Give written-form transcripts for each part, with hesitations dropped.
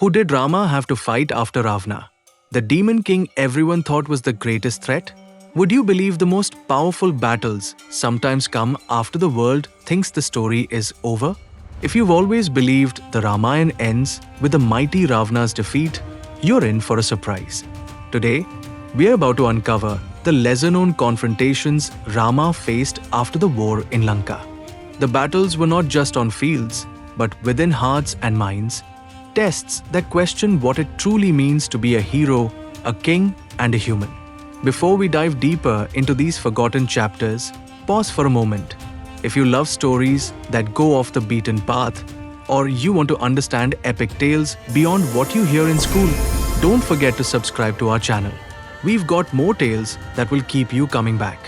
Who did Rama have to fight after Ravana? The demon king everyone thought was the greatest threat? Would you believe the most powerful battles sometimes come after the world thinks the story is over? If you've always believed the Ramayana ends with the mighty Ravana's defeat, you're in for a surprise. Today, we're about to uncover the lesser-known confrontations Rama faced after the war in Lanka. The battles were not just on fields, but within hearts and minds, tests that question what it truly means to be a hero, a king, and a human. Before we dive deeper into these forgotten chapters, pause for a moment. If you love stories that go off the beaten path, or you want to understand epic tales beyond what you hear in school, don't forget to subscribe to our channel. We've got more tales that will keep you coming back.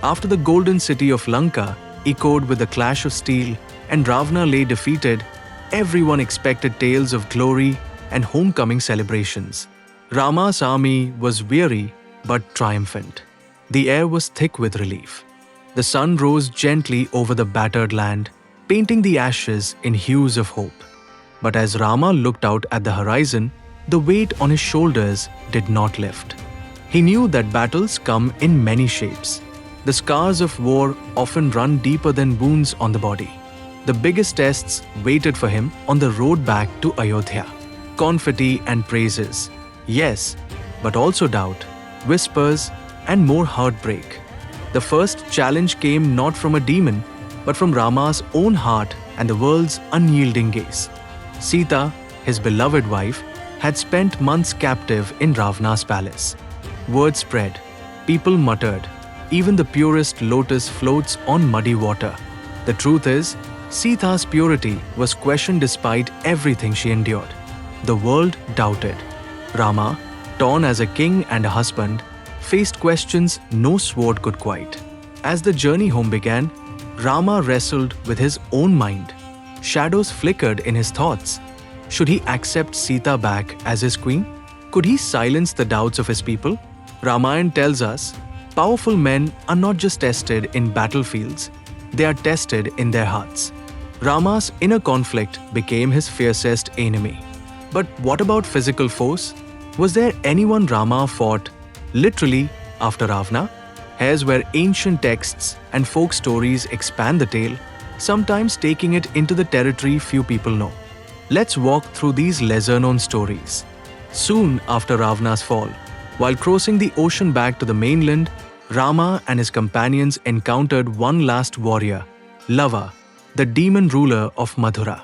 After the golden city of Lanka echoed with the clash of steel and Ravana lay defeated, everyone expected tales of glory and homecoming celebrations. Rama's army was weary but triumphant. The air was thick with relief. The sun rose gently over the battered land, painting the ashes in hues of hope. But as Rama looked out at the horizon, the weight on his shoulders did not lift. He knew that battles come in many shapes. The scars of war often run deeper than wounds on the body. The biggest tests waited for him on the road back to Ayodhya. Confetti and praises, yes, but also doubt, whispers, and more heartbreak. The first challenge came not from a demon, but from Rama's own heart and the world's unyielding gaze. Sita, his beloved wife, had spent months captive in Ravana's palace. Word spread, people muttered, even the purest lotus floats on muddy water. The truth is, Sita's purity was questioned despite everything she endured. The world doubted. Rama, torn as a king and a husband, faced questions no sword could quiet. As the journey home began, Rama wrestled with his own mind. Shadows flickered in his thoughts. Should he accept Sita back as his queen? Could he silence the doubts of his people? Ramayana tells us, powerful men are not just tested in battlefields, they are tested in their hearts. Rama's inner conflict became his fiercest enemy. But what about physical force? Was there anyone Rama fought literally after Ravana? Here's where ancient texts and folk stories expand the tale, sometimes taking it into the territory few people know. Let's walk through these lesser-known stories. Soon after Ravana's fall, while crossing the ocean back to the mainland, Rama and his companions encountered one last warrior, Lava, the demon ruler of Mathura.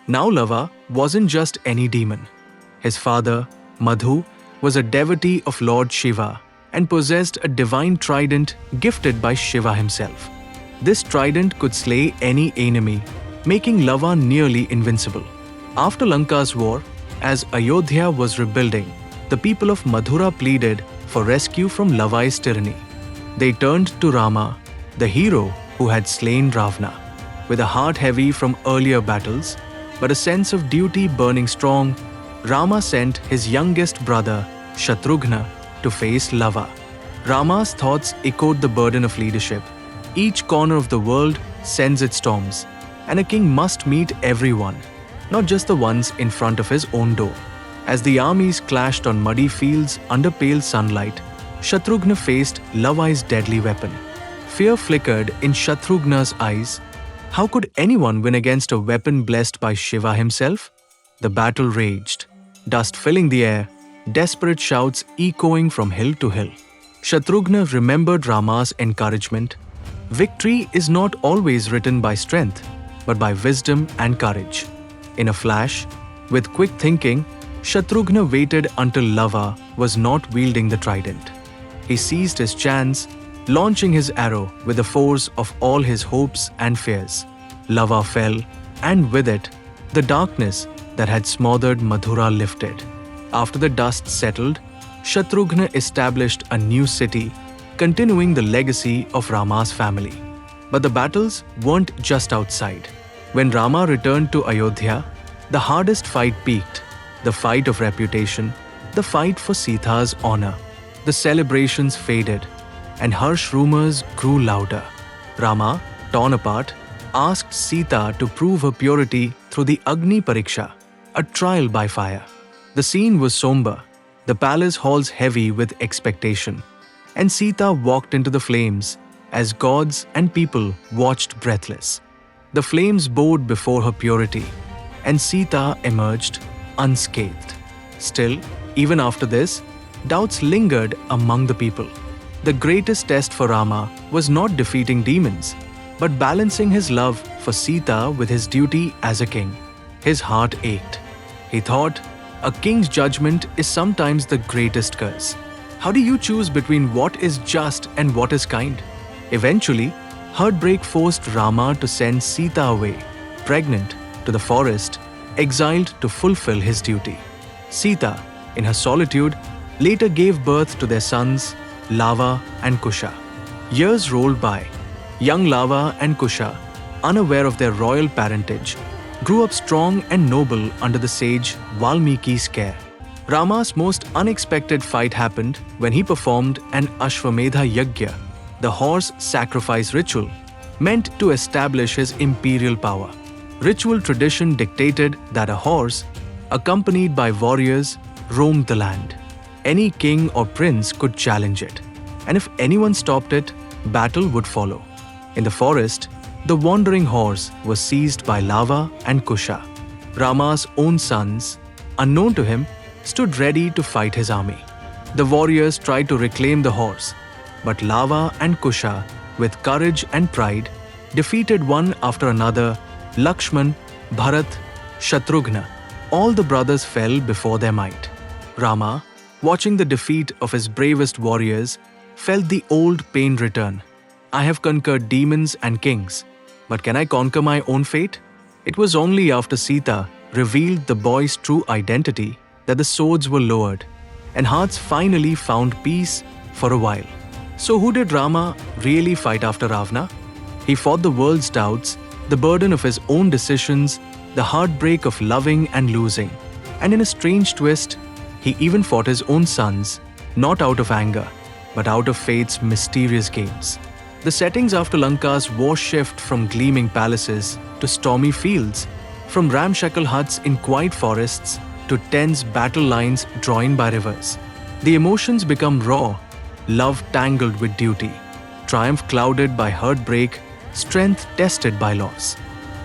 Now Lava wasn't just any demon. His father, Madhu, was a devotee of Lord Shiva and possessed a divine trident gifted by Shiva himself. This trident could slay any enemy, making Lava nearly invincible. After Lanka's war, as Ayodhya was rebuilding, the people of Mathura pleaded for rescue from Lava's tyranny. They turned to Rama, the hero who had slain Ravana. With a heart heavy from earlier battles, but a sense of duty burning strong, Rama sent his youngest brother, Shatrughna, to face Lava. Rama's thoughts echoed the burden of leadership. Each corner of the world sends its storms, and a king must meet everyone, not just the ones in front of his own door. As the armies clashed on muddy fields under pale sunlight, Shatrughna faced Lava's deadly weapon. Fear flickered in Shatrughna's eyes. How could anyone win against a weapon blessed by Shiva himself? The battle raged, dust filling the air, desperate shouts echoing from hill to hill. Shatrughna remembered Rama's encouragement. Victory is not always written by strength, but by wisdom and courage. In a flash, with quick thinking, Shatrughna waited until Lava was not wielding the trident. He seized his chance, launching his arrow with the force of all his hopes and fears. Lava fell, and with it, the darkness that had smothered Mathura lifted. After the dust settled, Shatrughna established a new city, continuing the legacy of Rama's family. But the battles weren't just outside. When Rama returned to Ayodhya, the hardest fight peaked. The fight of reputation, the fight for Sita's honor. The celebrations faded, and harsh rumors grew louder. Rama, torn apart, asked Sita to prove her purity through the Agni Pariksha, a trial by fire. The scene was somber, the palace halls heavy with expectation, and Sita walked into the flames as gods and people watched breathless. The flames bowed before her purity, and Sita emerged unscathed. Still, even after this, doubts lingered among the people. The greatest test for Rama was not defeating demons, but balancing his love for Sita with his duty as a king. His heart ached. He thought, a king's judgment is sometimes the greatest curse. How do you choose between what is just and what is kind? Eventually, heartbreak forced Rama to send Sita away, pregnant, to the forest, exiled to fulfill his duty. Sita, in her solitude, later gave birth to their sons, Lava and Kusha. Years rolled by. Young Lava and Kusha, unaware of their royal parentage, grew up strong and noble under the sage Valmiki's care. Rama's most unexpected fight happened when he performed an Ashwamedha Yajna, the horse sacrifice ritual, meant to establish his imperial power. Ritual tradition dictated that a horse, accompanied by warriors, roamed the land. Any king or prince could challenge it, and if anyone stopped it, battle would follow. In the forest, the wandering horse was seized by Lava and Kusha. Rama's own sons, unknown to him, stood ready to fight his army. The warriors tried to reclaim the horse, but Lava and Kusha, with courage and pride, defeated one after another. Lakshman, Bharat, Shatrughna, all the brothers fell before their might. Rama, watching the defeat of his bravest warriors, felt the old pain return. I have conquered demons and kings, but can I conquer my own fate? It was only after Sita revealed the boy's true identity that the swords were lowered, and hearts finally found peace for a while. So who did Rama really fight after Ravana? He fought the world's doubts, the burden of his own decisions, the heartbreak of loving and losing. And in a strange twist, he even fought his own sons, not out of anger, but out of fate's mysterious games. The settings after Lanka's war shift from gleaming palaces to stormy fields, from ramshackle huts in quiet forests to tense battle lines drawn by rivers. The emotions become raw, love tangled with duty, triumph clouded by heartbreak, strength tested by loss.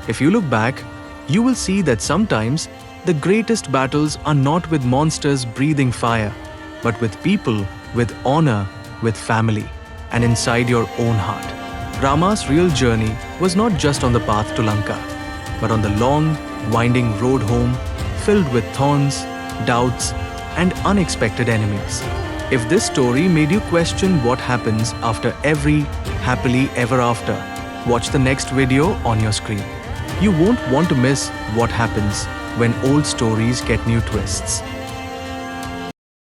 If you look back, you will see that sometimes the greatest battles are not with monsters breathing fire, but with people, with honor, with family, and inside your own heart. Rama's real journey was not just on the path to Lanka, but on the long, winding road home filled with thorns, doubts, and unexpected enemies. If this story made you question what happens after every happily ever after, watch the next video on your screen. You won't want to miss what happens when old stories get new twists.